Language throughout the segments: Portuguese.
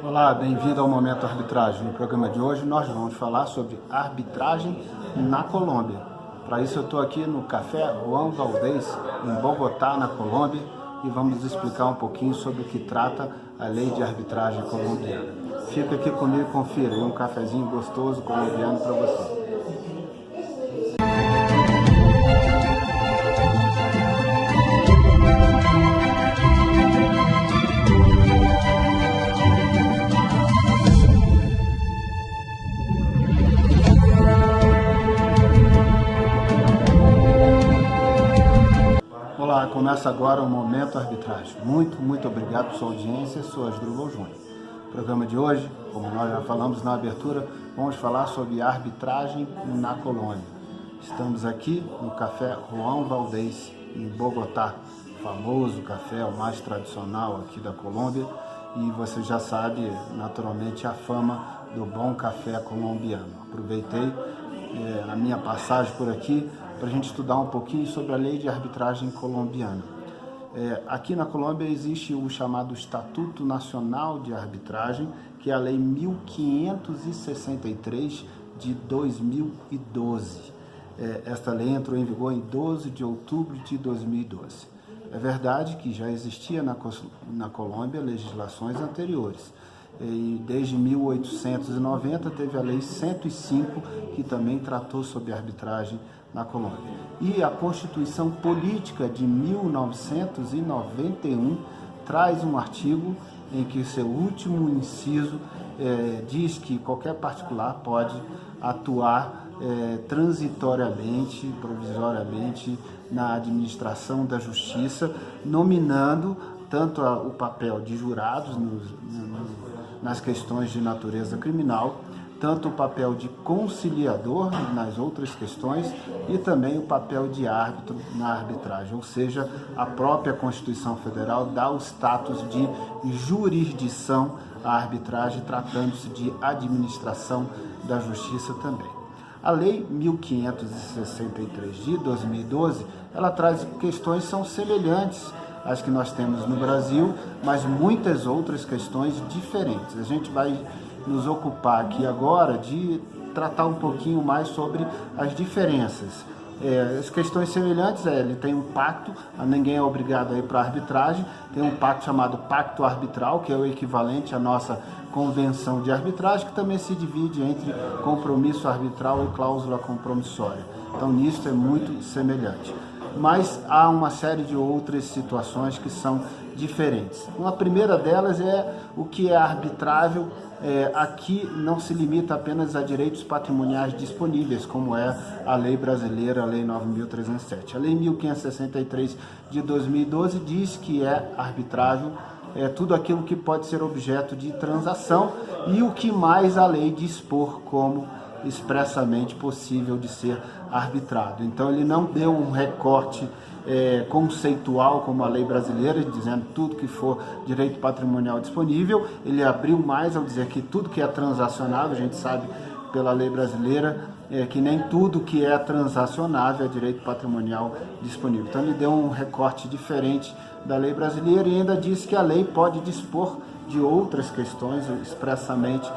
Olá, bem-vindo ao Momento Arbitragem. No programa de hoje nós vamos falar sobre arbitragem na Colômbia. Para isso eu estou aqui no Café Juan Valdez, em Bogotá, na Colômbia, e vamos explicar um pouquinho sobre o que trata a lei de arbitragem colombiana. Fica aqui comigo e confira, um cafezinho gostoso colombiano para você. Olá, começa agora o Momento Arbitragem. Muito obrigado por sua audiência, sou Asdrubal Júnior. No programa de hoje, como nós já falamos na abertura, vamos falar sobre arbitragem na Colômbia. Estamos aqui no Café Juan Valdez, em Bogotá, famoso café, o mais tradicional aqui da Colômbia, e você já sabe, naturalmente, a fama do bom café colombiano. Aproveitei a minha passagem por aqui para a gente estudar um pouquinho sobre a lei de arbitragem colombiana. Aqui na Colômbia existe o chamado Estatuto Nacional de Arbitragem, que é a Lei 1563 de 2012. Esta lei entrou em vigor em 12 de outubro de 2012. É verdade que já existia na Colômbia legislações anteriores. E desde 1890 teve a Lei 105, que também tratou sobre arbitragem na Colômbia. E a Constituição Política de 1991 traz um artigo em que seu último inciso diz que qualquer particular pode atuar transitoriamente, provisoriamente, na administração da justiça, nominando tanto o papel de jurados nas questões de natureza criminal, tanto o papel de conciliador nas outras questões e também o papel de árbitro na arbitragem, ou seja, a própria Constituição Federal dá o status de jurisdição à arbitragem, tratando-se de administração da justiça também. A Lei 1563 de 2012, ela traz questões que são semelhantes às que nós temos no Brasil, mas muitas outras questões diferentes. A gente vai nos ocupar aqui agora de tratar um pouquinho mais sobre as diferenças. As questões semelhantes, ele tem um pacto, ninguém é obrigado a ir para a arbitragem, tem um pacto chamado Pacto Arbitral, que é o equivalente à nossa Convenção de Arbitragem, que também se divide entre compromisso arbitral e cláusula compromissória. Então, nisso é muito semelhante. Mas há uma série de outras situações que são diferentes. Uma primeira delas é o que é arbitrável. Aqui não se limita apenas a direitos patrimoniais disponíveis, como é a lei brasileira, a Lei 9.307. A Lei 1563 de 2012 diz que é arbitrável tudo aquilo que pode ser objeto de transação e o que mais a lei dispor como expressamente possível de ser arbitrado. Então ele não deu um recorte conceitual como a lei brasileira, dizendo tudo que for direito patrimonial disponível. Ele abriu mais ao dizer que tudo que é transacionável, a gente sabe pela lei brasileira que nem tudo que é transacionável é direito patrimonial disponível. Então ele deu um recorte diferente da lei brasileira e ainda disse que a lei pode dispor de outras questões expressamente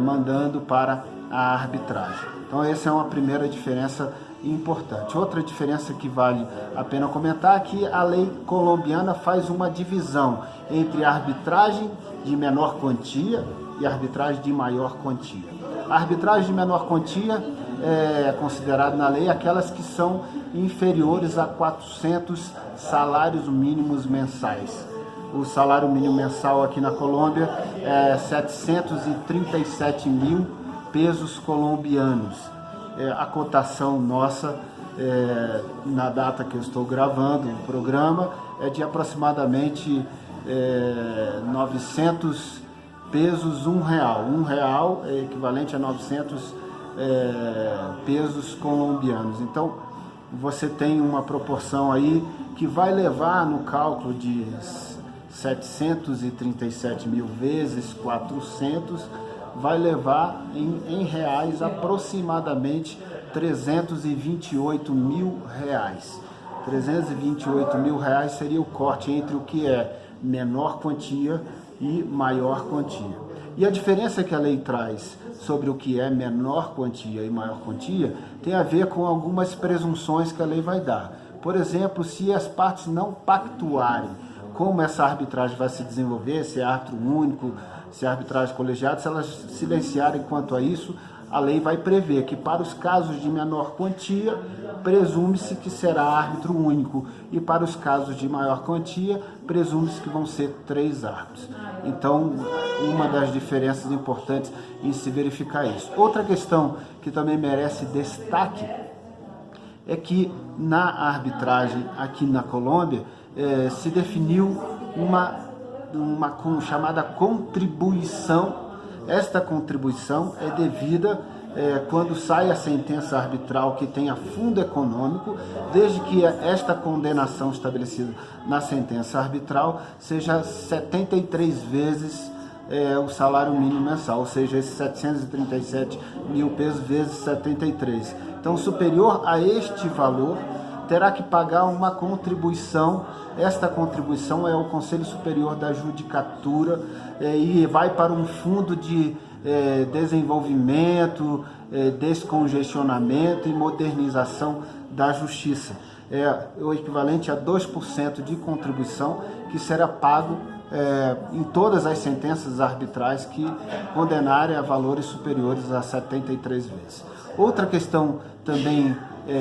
mandando para a arbitragem. Então essa é uma primeira diferença importante. Outra diferença que vale a pena comentar é que a lei colombiana faz uma divisão entre arbitragem de menor quantia e arbitragem de maior quantia. A arbitragem de menor quantia é considerada na lei aquelas que são inferiores a 400 salários mínimos mensais. O salário mínimo mensal aqui na Colômbia é 737 mil pesos colombianos. A cotação nossa, na data que eu estou gravando o programa, é de aproximadamente 900 pesos, R$1. R$1 é equivalente a 900 pesos colombianos. Então, você tem uma proporção aí que vai levar no cálculo de 737 mil vezes 400, vai levar em reais aproximadamente 328 mil reais. 328 mil reais seria o corte entre o que é menor quantia e maior quantia. E a diferença que a lei traz sobre o que é menor quantia e maior quantia tem a ver com algumas presunções que a lei vai dar. Por exemplo, se as partes não pactuarem como essa arbitragem vai se desenvolver, se é árbitro único, se é arbitragem colegiada, se elas silenciarem quanto a isso, a lei vai prever que para os casos de menor quantia, presume-se que será árbitro único, e para os casos de maior quantia, presume-se que vão ser 3 árbitros. Então, uma das diferenças importantes em se verificar isso. Outra questão que também merece destaque é que na arbitragem aqui na Colômbia se definiu uma chamada contribuição. Esta contribuição é devida quando sai a sentença arbitral que tenha fundo econômico, desde que esta condenação estabelecida na sentença arbitral seja 73 vezes o salário mínimo mensal, ou seja, esses 737 mil pesos vezes 73. Então, superior a este valor, terá que pagar uma contribuição. Esta contribuição é o Conselho Superior da Judicatura e vai para um fundo de desenvolvimento, descongestionamento e modernização da justiça. É o equivalente a 2% de contribuição que será pago em todas as sentenças arbitrais que condenarem a valores superiores a 73 vezes. Outra questão também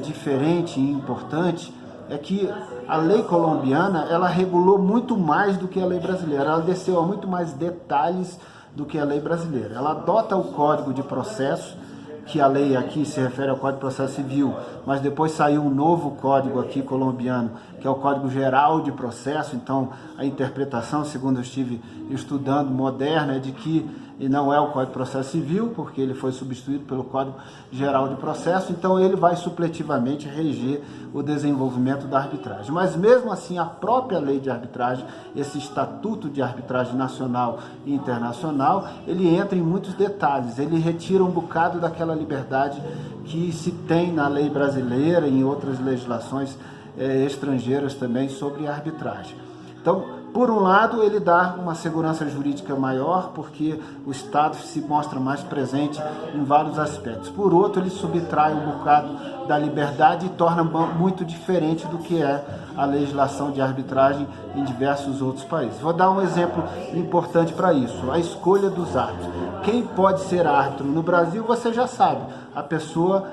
diferente e importante é que a lei colombiana ela regulou muito mais do que a lei brasileira, ela desceu a muito mais detalhes do que a lei brasileira. Ela adota o Código de Processo, que a lei aqui se refere ao Código de Processo Civil, mas depois saiu um novo código aqui colombiano, que é o Código Geral de Processo. Então, a interpretação, segundo eu estive estudando, moderna, é de que não é o Código de Processo Civil, porque ele foi substituído pelo Código Geral de Processo, então ele vai supletivamente reger o desenvolvimento da arbitragem. Mas mesmo assim, a própria lei de arbitragem, esse Estatuto de Arbitragem Nacional e Internacional, ele entra em muitos detalhes, ele retira um bocado daquela liberdade que se tem na lei brasileira e em outras legislações estrangeiras também sobre a arbitragem. Então, por um lado, ele dá uma segurança jurídica maior, porque o Estado se mostra mais presente em vários aspectos. Por outro, ele subtrai um bocado da liberdade e torna muito diferente do que é a legislação de arbitragem em diversos outros países. Vou dar um exemplo importante para isso, a escolha dos árbitros. Quem pode ser árbitro no Brasil, você já sabe, a pessoa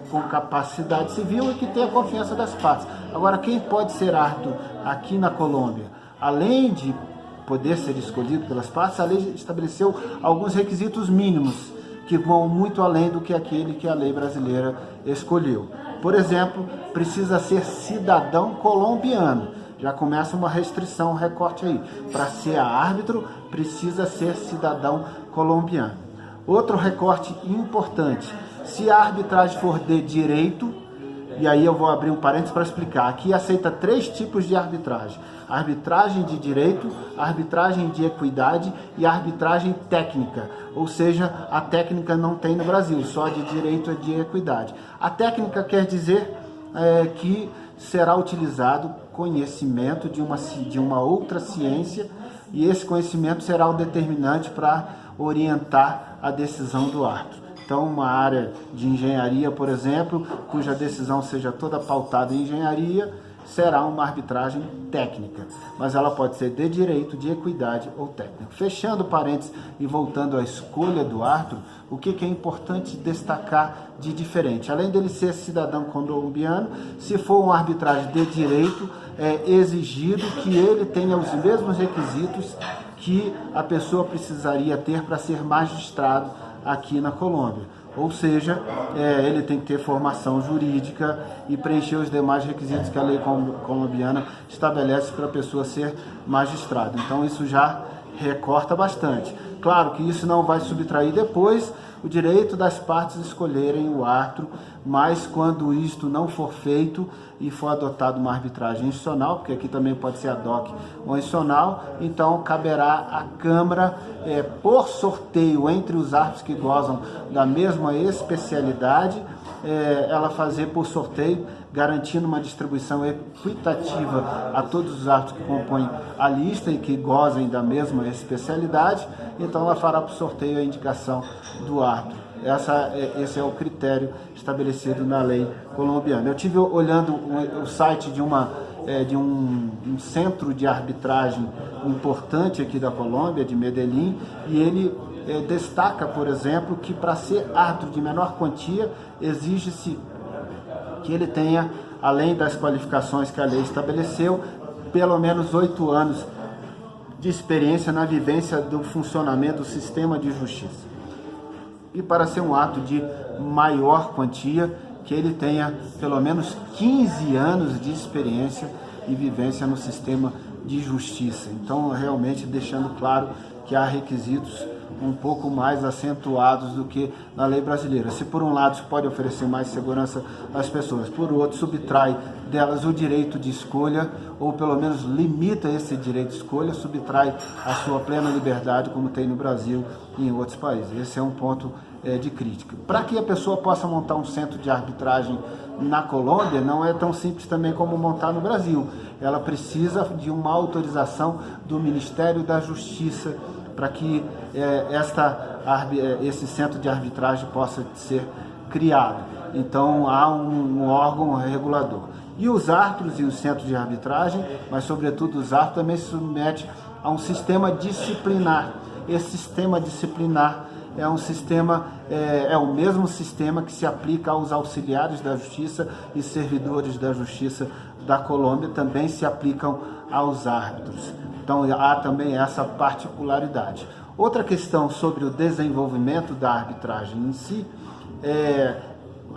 com capacidade civil e que tem a confiança das partes. Agora, quem pode ser árbitro aqui na Colômbia? Além de poder ser escolhido pelas partes, a lei estabeleceu alguns requisitos mínimos que vão muito além do que aquele que a lei brasileira escolheu. Por exemplo, precisa ser cidadão colombiano. Já começa uma restrição, um recorte aí. Para ser árbitro, precisa ser cidadão colombiano. Outro recorte importante, se a arbitragem for de direito, e aí eu vou abrir um parênteses para explicar. Aqui aceita 3 tipos de arbitragem. Arbitragem de direito, arbitragem de equidade e arbitragem técnica. Ou seja, a técnica não tem no Brasil, só de direito e de equidade. A técnica quer dizer que será utilizado conhecimento de uma outra ciência, e esse conhecimento será o determinante para orientar a decisão do árbitro. Então, uma área de engenharia, por exemplo, cuja decisão seja toda pautada em engenharia, será uma arbitragem técnica, mas ela pode ser de direito, de equidade ou técnica. Fechando parênteses e voltando à escolha do árbitro, o que é importante destacar de diferente? Além dele ser cidadão colombiano, se for uma arbitragem de direito, é exigido que ele tenha os mesmos requisitos que a pessoa precisaria ter para ser magistrado aqui na Colômbia. Ou seja, ele tem que ter formação jurídica e preencher os demais requisitos que a lei colombiana estabelece para a pessoa ser magistrada. Então isso já recorta bastante. Claro que isso não vai subtrair depois o direito das partes escolherem o árbitro, mas quando isto não for feito e for adotada uma arbitragem institucional, porque aqui também pode ser ad hoc ou institucional, então caberá à Câmara, por sorteio entre os árbitros que gozam da mesma especialidade, ela fazer por sorteio garantindo uma distribuição equitativa a todos os árbitros que compõem a lista e que gozem da mesma especialidade. Então ela fará para o sorteio a indicação do árbitro. Esse é o critério estabelecido na lei colombiana. Eu tive olhando o site de um centro de arbitragem importante aqui da Colômbia, de Medellín, e ele destaca, por exemplo, que para ser árbitro de menor quantia, exige-se que ele tenha, além das qualificações que a lei estabeleceu, pelo menos 8 anos de experiência na vivência do funcionamento do sistema de justiça. E para ser um ato de maior quantia, que ele tenha pelo menos 15 anos de experiência e vivência no sistema de justiça. Então, realmente deixando claro que há requisitos um pouco mais acentuados do que na lei brasileira. Se por um lado isso pode oferecer mais segurança às pessoas, por outro subtrai delas o direito de escolha, ou pelo menos limita esse direito de escolha, subtrai a sua plena liberdade, como tem no Brasil e em outros países. Esse é um ponto de crítica. Para que a pessoa possa montar um centro de arbitragem na Colômbia, não é tão simples também como montar no Brasil. Ela precisa de uma autorização do Ministério da Justiça para que esse centro de arbitragem possa ser criado. Então há um órgão regulador. E os árbitros e os centros de arbitragem, mas sobretudo os árbitros, também se submetem a um sistema disciplinar. Esse sistema disciplinar é um sistema, é o mesmo sistema que se aplica aos auxiliares da justiça e servidores da justiça da Colômbia, também se aplicam aos árbitros. Então há também essa particularidade. Outra questão sobre o desenvolvimento da arbitragem em si,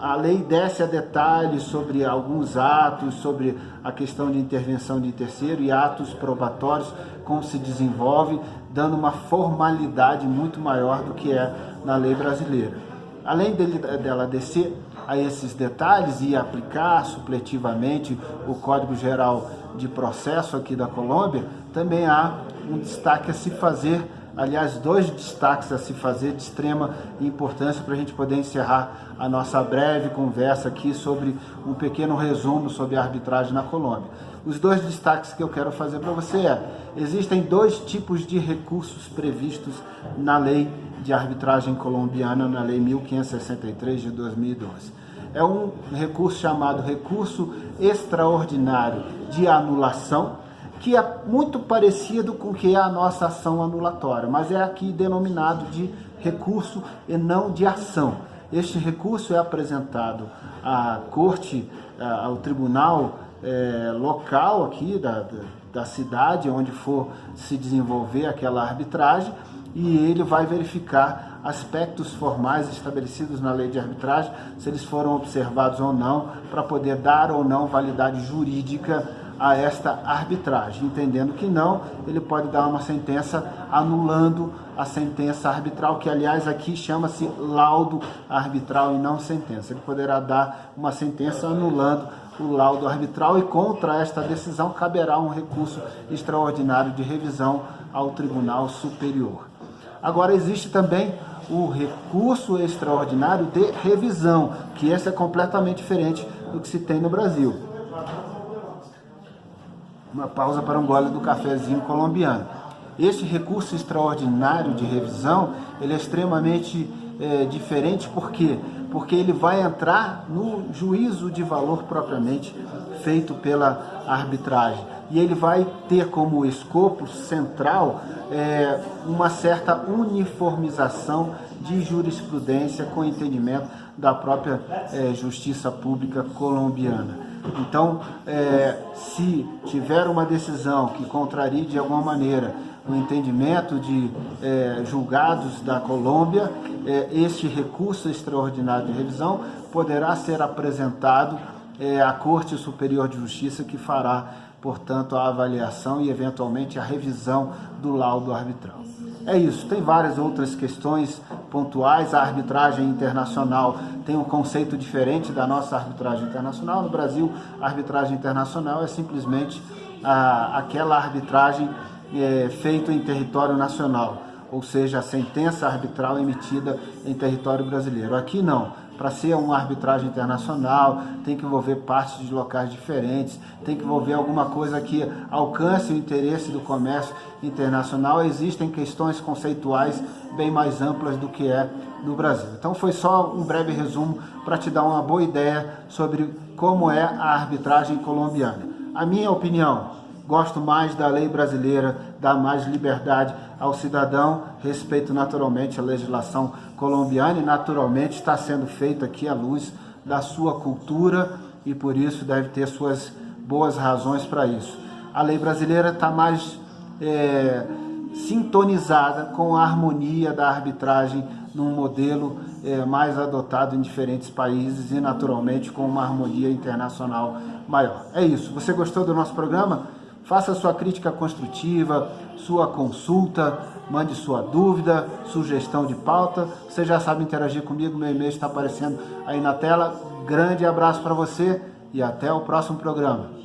a lei desce a detalhes sobre alguns atos, sobre a questão de intervenção de terceiro e atos probatórios, como se desenvolve, dando uma formalidade muito maior do que é na lei brasileira. Além dela descer a esses detalhes e aplicar supletivamente o Código Geral de Processo aqui da Colômbia, também há um destaque a se fazer, aliás, 2 destaques a se fazer de extrema importância para a gente poder encerrar a nossa breve conversa aqui sobre um pequeno resumo sobre a arbitragem na Colômbia. Os 2 destaques que eu quero fazer para você existem 2 tipos de recursos previstos na lei de arbitragem colombiana, na lei 1563 de 2012. É um recurso chamado recurso extraordinário de anulação, que é muito parecido com o que é a nossa ação anulatória, mas é aqui denominado de recurso e não de ação. Este recurso é apresentado à corte, ao tribunal local aqui da cidade onde for se desenvolver aquela arbitragem, e ele vai verificar aspectos formais estabelecidos na lei de arbitragem, se eles foram observados ou não, para poder dar ou não validade jurídica a esta arbitragem. Entendendo que não, ele pode dar uma sentença anulando a sentença arbitral, que aliás aqui chama-se laudo arbitral e não sentença. Ele poderá dar uma sentença anulando o laudo arbitral, e contra esta decisão caberá um recurso extraordinário de revisão ao Tribunal Superior. Agora existe também o recurso extraordinário de revisão, que esse é completamente diferente do que se tem no Brasil. Uma pausa para um gole do cafezinho colombiano. Este recurso extraordinário de revisão, ele é extremamente diferente, por quê? Porque ele vai entrar no juízo de valor propriamente feito pela arbitragem. E ele vai ter como escopo central uma certa uniformização de jurisprudência com entendimento da própria justiça pública colombiana. Então, se tiver uma decisão que contrarie de alguma maneira o entendimento de julgados da Colômbia, este recurso extraordinário de revisão poderá ser apresentado à Corte Superior de Justiça, que fará, portanto, a avaliação e, eventualmente, a revisão do laudo arbitral. É isso, tem várias outras questões pontuais. A arbitragem internacional tem um conceito diferente da nossa arbitragem internacional. No Brasil, a arbitragem internacional é simplesmente aquela arbitragem feita em território nacional. ou seja, a sentença arbitral emitida em território brasileiro. Aqui não. Para ser uma arbitragem internacional, tem que envolver partes de locais diferentes, tem que envolver alguma coisa que alcance o interesse do comércio internacional. Existem questões conceituais bem mais amplas do que é no Brasil. Então foi só um breve resumo para te dar uma boa ideia sobre como é a arbitragem colombiana. A minha opinião, gosto mais da lei brasileira, dá mais liberdade ao cidadão, respeito naturalmente a legislação colombiana e naturalmente está sendo feito aqui à luz da sua cultura e por isso deve ter suas boas razões para isso. A lei brasileira está mais sintonizada com a harmonia da arbitragem num modelo mais adotado em diferentes países e naturalmente com uma harmonia internacional maior. É isso. Você gostou do nosso programa? Faça sua crítica construtiva, sua consulta, mande sua dúvida, sugestão de pauta. Você já sabe interagir comigo, meu e-mail está aparecendo aí na tela. Grande abraço para você e até o próximo programa.